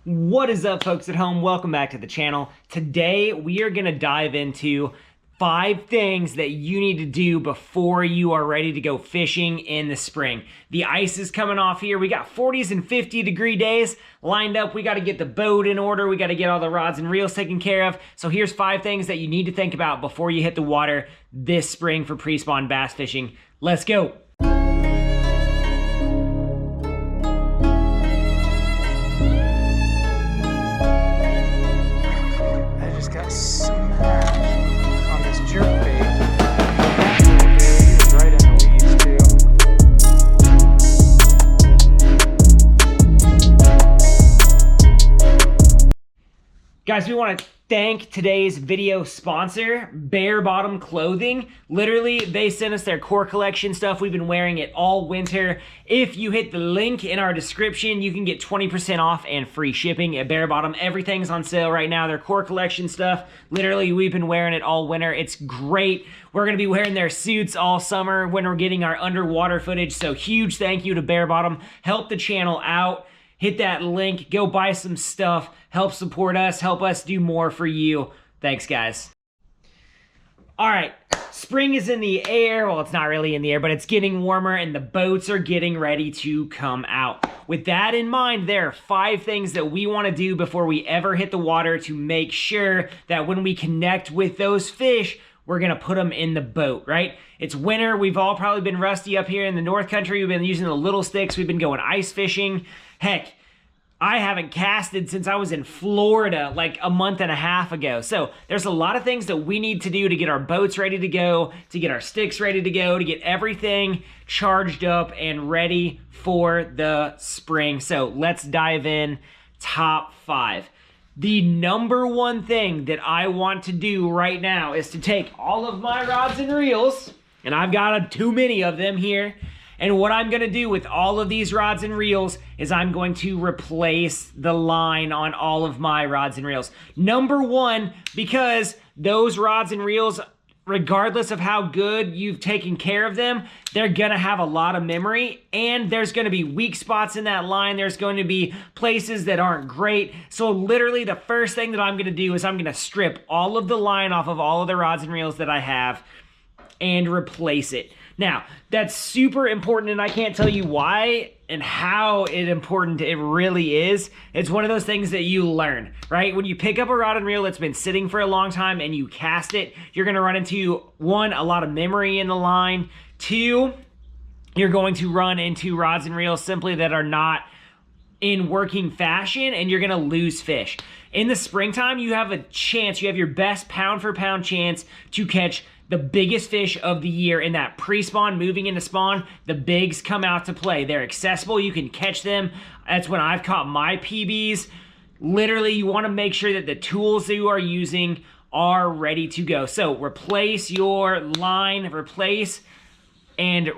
What is up, folks at home? Welcome back to the channel. Today we are going to dive into 5 things that you need to do before you are ready to go fishing in the spring. The ice is coming off here. We got 40s and 50-degree days lined up. We got to get the boat in order. We got to get all the rods and reels taken care of. So here's 5 things that you need to think about before you hit the water this spring for pre-spawn bass fishing. Let's go. Guys, we want to thank today's video sponsor, Bare Bottom Clothing. Literally, they sent us their core collection stuff. We've been wearing it all winter. If you hit the link in our description, you can get 20% off and free shipping at Bare Bottom. Everything's on sale right now. Their core collection stuff, literally, we've been wearing it all winter. It's great. We're going to be wearing their suits all summer when we're getting our underwater footage. So huge thank you to Bare Bottom. Help the channel out. Hit that link, go buy some stuff, help support us, help us do more for you. Thanks, guys. All right, spring is in the air. Well, it's not really in the air, but it's getting warmer and the boats are getting ready to come out. With that in mind, there are 5 things that we want to do before we ever hit the water to make sure that when we connect with those fish, we're going to put them in the boat, right? It's winter. We've all probably been rusty up here in the North Country. We've been using the little sticks. We've been going ice fishing. Heck, I haven't casted since I was in Florida like a month and a half ago. So there's a lot of things that we need to do to get our boats ready to go, to get our sticks ready to go, to get everything charged up and ready for the spring. So let's dive in. Top 5. The number one thing that I want to do right now is to take all of my rods and reels, and I've got too many of them here, and what I'm going to do with all of these rods and reels is I'm going to replace the line on all of my rods and reels. Number one, because those rods and reels, regardless of how good you've taken care of them, they're going to have a lot of memory, and there's going to be weak spots in that line. There's going to be places that aren't great. So literally the first thing that I'm going to do is I'm going to strip all of the line off of all of the rods and reels that I have and replace it. Now, that's super important, and I can't tell you why and how important it really is. It's one of those things that you learn, right? When you pick up a rod and reel that's been sitting for a long time and you cast it, you're going to run into, 1, a lot of memory in the line. 2, you're going to run into rods and reels simply that are not in working fashion, and you're going to lose fish. In the springtime, you have a chance, you have your best pound-for-pound chance to catch the biggest fish of the year in that pre-spawn, moving into spawn. The bigs come out to play. They're accessible. You can catch them. That's when I've caught my PBs. Literally, you want to make sure that the tools that you are using are ready to go. So replace your line, replace and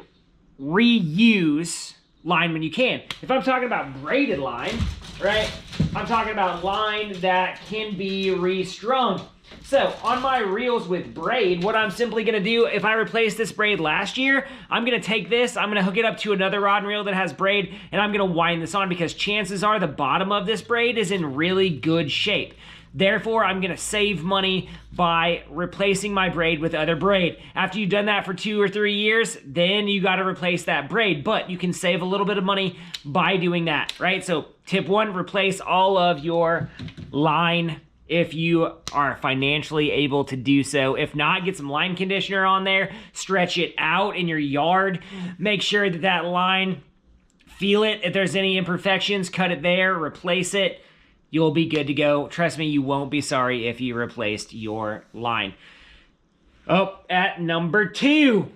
reuse line when you can. If I'm talking about braided line, right, I'm talking about line that can be restrung. So on my reels with braid, what I'm simply going to do, if I replaced this braid last year, I'm going to take this, I'm going to hook it up to another rod and reel that has braid, and I'm going to wind this on because chances are the bottom of this braid is in really good shape. Therefore, I'm going to save money by replacing my braid with other braid. After you've done that for 2 or 3 years, then you got to replace that braid, but you can save a little bit of money by doing that, right? So tip 1, replace all of your line if you are financially able to do so. If not, get some line conditioner on there, stretch it out in your yard, make sure that that line, feel it. If there's any imperfections, cut it there, replace it. You'll be good to go. Trust me, you won't be sorry if you replaced your line. Oh, at number 2,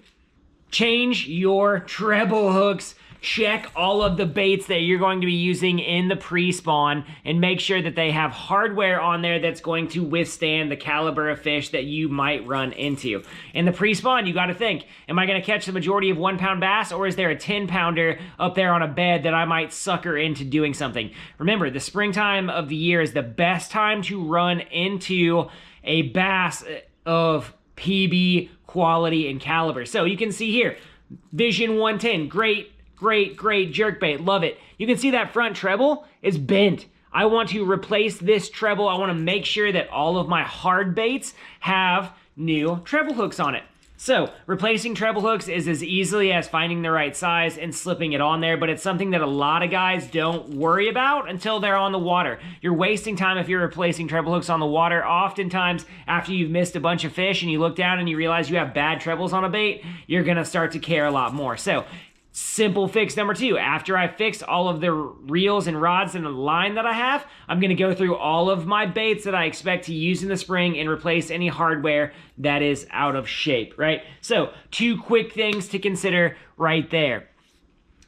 change your treble hooks. Check all of the baits that you're going to be using in the pre-spawn and make sure that they have hardware on there that's going to withstand the caliber of fish that you might run into. In the pre-spawn, you got to think, am I going to catch the majority of 1-pound bass, or is there a 10-pounder up there on a bed that I might sucker into doing something? Remember, the springtime of the year is the best time to run into a bass of PB quality and caliber. So you can see here, Vision 110, great jerkbait, love it. You can see that front treble is bent. I want to replace this treble. I want to make sure that all of my hard baits have new treble hooks on it. So replacing treble hooks is as easily as finding the right size and slipping it on there, but it's something that a lot of guys don't worry about until they're on the water. You're wasting time if you're replacing treble hooks on the water. Oftentimes, after you've missed a bunch of fish and you look down and you realize you have bad trebles on a bait, you're gonna start to care a lot more. So simple fix number 2, after I fix all of the reels and rods and the line that I have, I'm gonna go through all of my baits that I expect to use in the spring and replace any hardware that is out of shape, right? So 2 quick things to consider right there.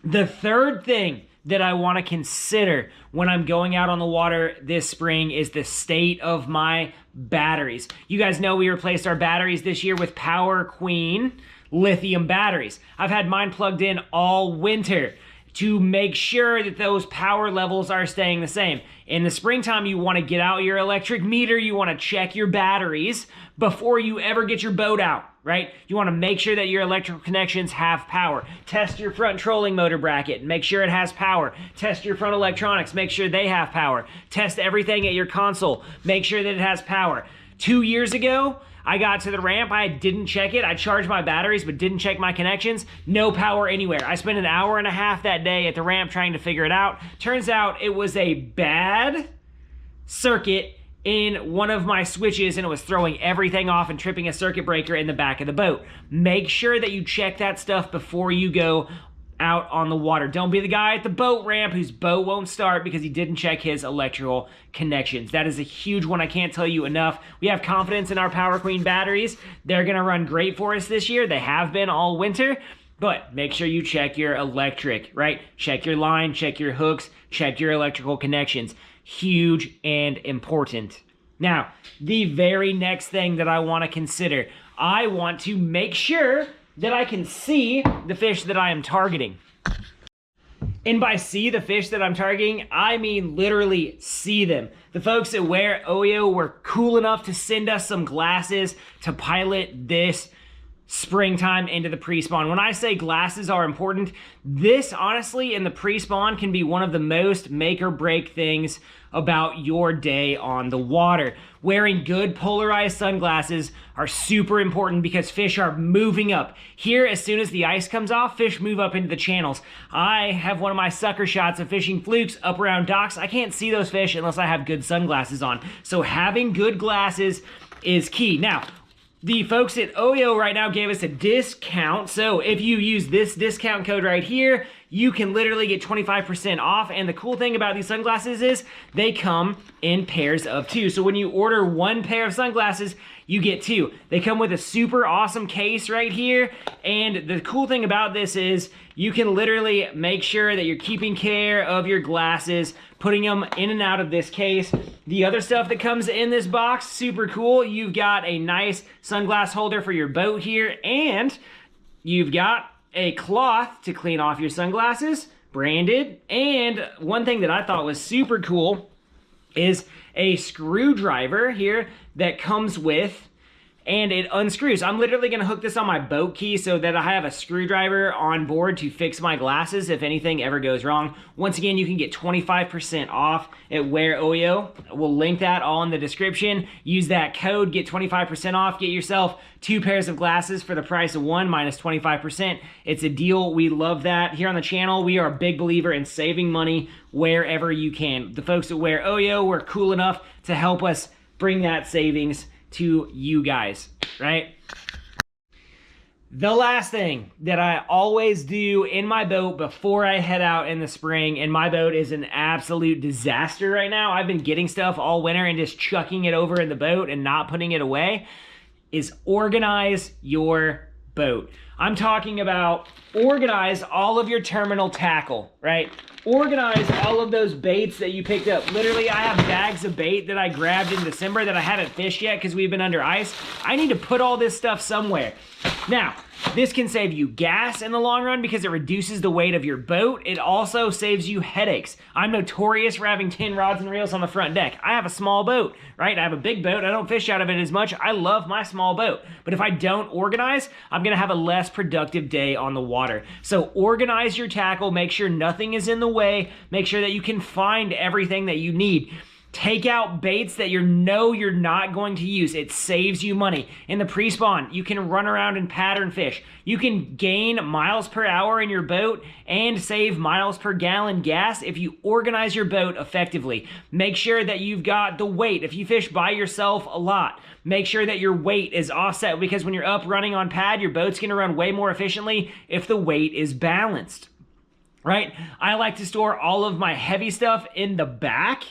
The third thing that I wanna consider when I'm going out on the water this spring is the state of my batteries. You guys know we replaced our batteries this year with Power Queen lithium batteries. I've had mine plugged in all winter to make sure that those power levels are staying the same. In the springtime, you want to get out your electric meter, you want to check your batteries before you ever get your boat out, right? You want to make sure that your electrical connections have power. Test your front trolling motor bracket, make sure it has power. Test your front electronics, make sure they have power. Test everything at your console, make sure that it has power. 2 years ago, I got to the ramp, I didn't check it. I charged my batteries, but didn't check my connections. No power anywhere. I spent an hour and a half that day at the ramp trying to figure it out. Turns out it was a bad circuit in one of my switches and it was throwing everything off and tripping a circuit breaker in the back of the boat. Make sure that you check that stuff before you go out on the water. Don't be the guy at the boat ramp whose boat won't start because he didn't check his electrical connections. That is a huge one. I can't tell you enough. We have confidence in our Power Queen batteries. They're going to run great for us this year. They have been all winter, but make sure you check your electric, right? Check your line, check your hooks, check your electrical connections. Huge and important. Now, the very next thing that I want to consider, I want to make sure that I can see the fish that I am targeting. And by see the fish that I'm targeting, I mean literally see them. The folks at Wear Oyo were cool enough to send us some glasses to pilot this springtime into the pre-spawn. When I say glasses are important, this honestly in the pre-spawn can be one of the most make or break things about your day on the water. Wearing good polarized sunglasses are super important because fish are moving up. Here, as soon as the ice comes off, fish move up into the channels. I have one of my sucker shots of fishing flukes up around docks. I can't see those fish unless I have good sunglasses on. So having good glasses is key. Now, the folks at Oyo right now gave us a discount. So if you use this discount code right here, you can literally get 25% off. And the cool thing about these sunglasses is they come in pairs of 2. So when you order 1 pair of sunglasses, you get 2. They come with a super awesome case right here. And the cool thing about this is you can literally make sure that you're keeping care of your glasses, putting them in and out of this case. The other stuff that comes in this box, super cool. You've got a nice sunglass holder for your boat here, and you've got a cloth to clean off your sunglasses, branded. And one thing that I thought was super cool is a screwdriver here that comes with, and it unscrews. I'm literally gonna hook this on my boat key so that I have a screwdriver on board to fix my glasses if anything ever goes wrong. Once again, you can get 25% off at Wear Oyo. We'll link that all in the description. Use that code, get 25% off, get yourself 2 pairs of glasses for the price of 1 minus 25%. It's a deal. We love that. Here on the channel, we are a big believer in saving money wherever you can. The folks at Wear Oyo were cool enough to help us bring that savings to you guys, right? The last thing that I always do in my boat before I head out in the spring, and my boat is an absolute disaster right now. I've been getting stuff all winter and just chucking it over in the boat and not putting it away, is organize your boat. I'm talking about organize all of your terminal tackle, right? Organize all of those baits that you picked up. Literally, I have bags of bait that I grabbed in December that I haven't fished yet because we've been under ice. I need to put all this stuff somewhere. Now, this can save you gas in the long run because it reduces the weight of your boat. It also saves you headaches. I'm notorious for having 10 rods and reels on the front deck. I have a small boat, right? I have a big boat. I don't fish out of it as much. I love my small boat. But if I don't organize, I'm gonna have a less productive day on the water. So organize your tackle. Make sure nothing is in the way. Make sure that you can find everything that you need. Take out baits that you know you're not going to use. It saves you money. In the pre-spawn, you can run around and pattern fish. You can gain miles per hour in your boat and save miles per gallon gas if you organize your boat effectively. Make sure that you've got the weight. If you fish by yourself a lot, make sure that your weight is offset, because when you're up running on pad, your boat's going to run way more efficiently if the weight is balanced, right? I like to store all of my heavy stuff in the back,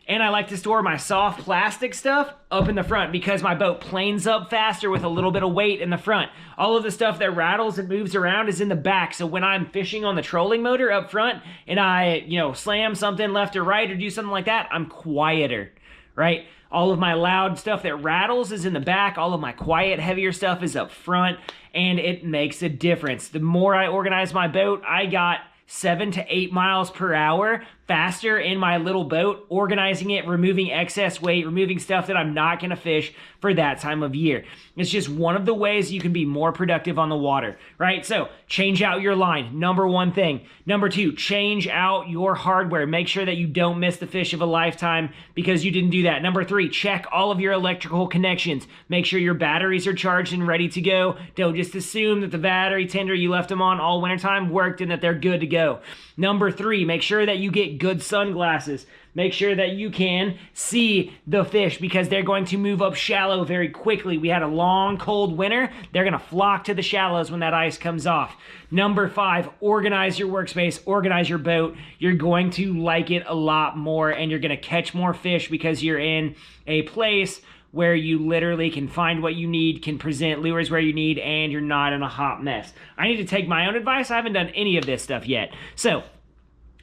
and I like to store my soft plastic stuff up in the front because my boat planes up faster with a little bit of weight in the front. All of the stuff that rattles and moves around is in the back. So when I'm fishing on the trolling motor up front and I, slam something left or right or do something like that, I'm quieter, right? All of my loud stuff that rattles is in the back. All of my quiet, heavier stuff is up front, and it makes a difference. The more I organize my boat, I got 7 to 8 miles per hour faster in my little boat, organizing it, removing excess weight, removing stuff that I'm not going to fish for that time of year. It's just one of the ways you can be more productive on the water, right? So change out your line, number one thing. Number two, change out your hardware. Make sure that you don't miss the fish of a lifetime because you didn't do that. Number three, check all of your electrical connections. Make sure your batteries are charged and ready to go. Don't just assume that the battery tender you left them on all wintertime worked and that they're good to go. Number three, make sure that you get good sunglasses. Make sure that you can see the fish because they're going to move up shallow very quickly. We had a long, cold winter. They're going to flock to the shallows when that ice comes off. Number five, organize your workspace, organize your boat. You're going to like it a lot more, and you're going to catch more fish because you're in a place where you literally can find what you need, can present lures where you need, and you're not in a hot mess. I need to take my own advice. I haven't done any of this stuff yet. So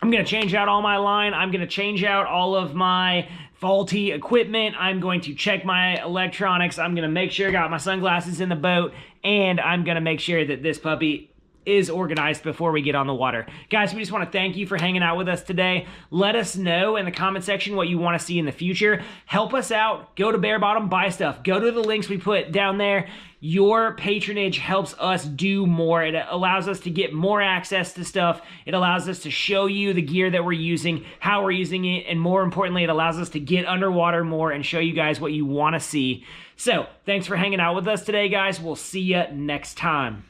I'm going to change out all my line. I'm going to change out all of my faulty equipment. I'm going to check my electronics. I'm going to make sure I got my sunglasses in the boat, and I'm going to make sure that this puppy is organized before we get on the water. Guys, we just want to thank you for hanging out with us today. Let us know in the comment section what you want to see in the future. Help us out. Go to Bare Bottom, buy stuff. Go to the links we put down there. Your patronage helps us do more. It allows us to get more access to stuff. It allows us to show you the gear that we're using, how we're using it, and more importantly, it allows us to get underwater more and show you guys what you want to see. So, thanks for hanging out with us today, guys. We'll see you next time.